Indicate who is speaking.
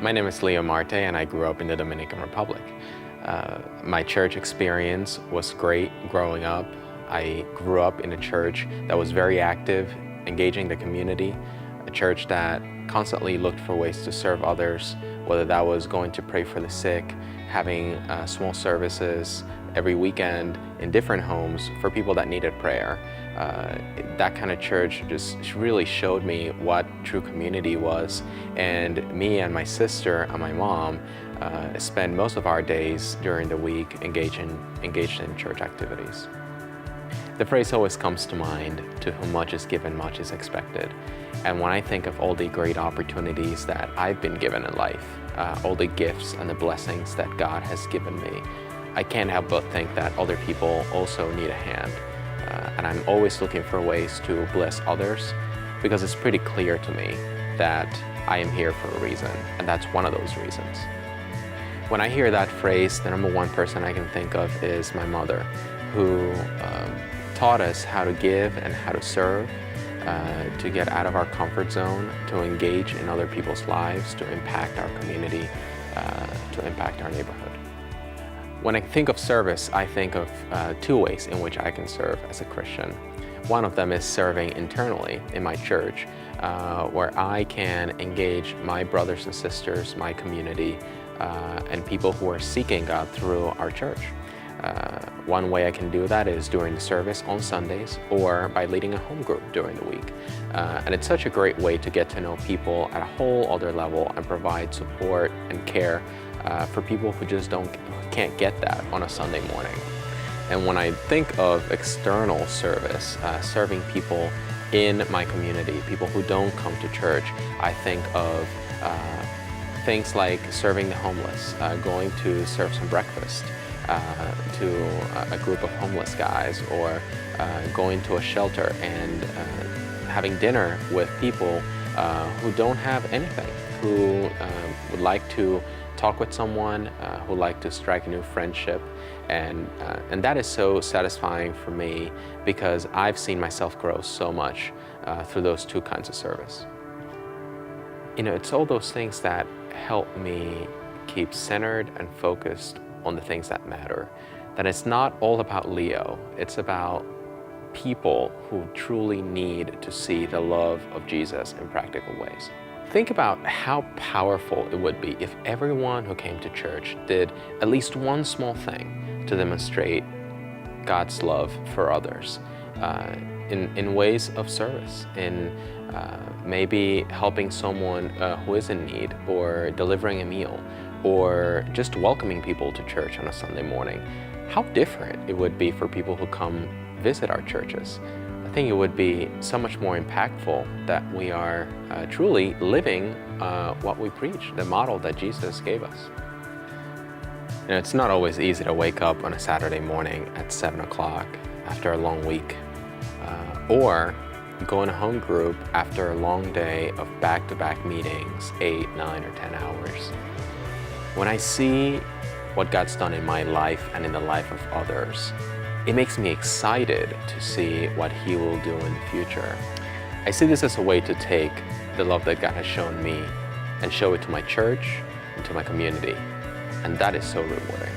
Speaker 1: My name is Leo Marte and I grew up in the Dominican Republic. My church experience was great growing up. I grew up in a church that was very active, engaging the community, a church that constantly looked for ways to serve others, whether that was going to pray for the sick, having small services every weekend in different homes for people that needed prayer. That kind of church just really showed me what true community was, and me and my sister and my mom spend most of our days during the week engaged in church activities. The phrase always comes to mind, "To whom much is given, much is expected." And when I think of all the great opportunities that I've been given in life, all the gifts and the blessings that God has given me, I can't help but think that other people also need a hand. And I'm always looking for ways to bless others, because it's pretty clear to me that I am here for a reason, and that's one of those reasons. When I hear that phrase, the number one person I can think of is my mother, who taught us how to give and how to serve, to get out of our comfort zone, to engage in other people's lives, to impact our community, to impact our neighborhood. When I think of service, I think of two ways in which I can serve as a Christian. One of them is serving internally in my church, where I can engage my brothers and sisters, my community, and people who are seeking God through our church. One way I can do that is during the service on Sundays, or by leading a home group during the week. And it's such a great way to get to know people at a whole other level and provide support and care for people who just can't get that on a Sunday morning. And when I think of external service, serving people in my community, people who don't come to church, I think of things like serving the homeless, going to serve some breakfast to a group of homeless guys, or going to a shelter and having dinner with people who don't have anything, who would like to talk with someone, who like to strike a new friendship, and that is so satisfying for me, because I've seen myself grow so much through those two kinds of service. You know, it's all those things that help me keep centered and focused on the things that matter. That it's not all about Leo, it's about people who truly need to see the love of Jesus in practical ways. Think about how powerful it would be if everyone who came to church did at least one small thing to demonstrate God's love for others, in ways of service, in maybe helping someone who is in need, or delivering a meal, or just welcoming people to church on a Sunday morning. How different it would be for people who come visit our churches. I think it would be so much more impactful that we are truly living what we preach, the model that Jesus gave us. You know, it's not always easy to wake up on a Saturday morning at 7 o'clock after a long week, or go in a home group after a long day of back-to-back meetings, 8, 9, or 10 hours. When I see what God's done in my life and in the life of others, it makes me excited to see what He will do in the future. I see this as a way to take the love that God has shown me and show it to my church and to my community, and that is so rewarding.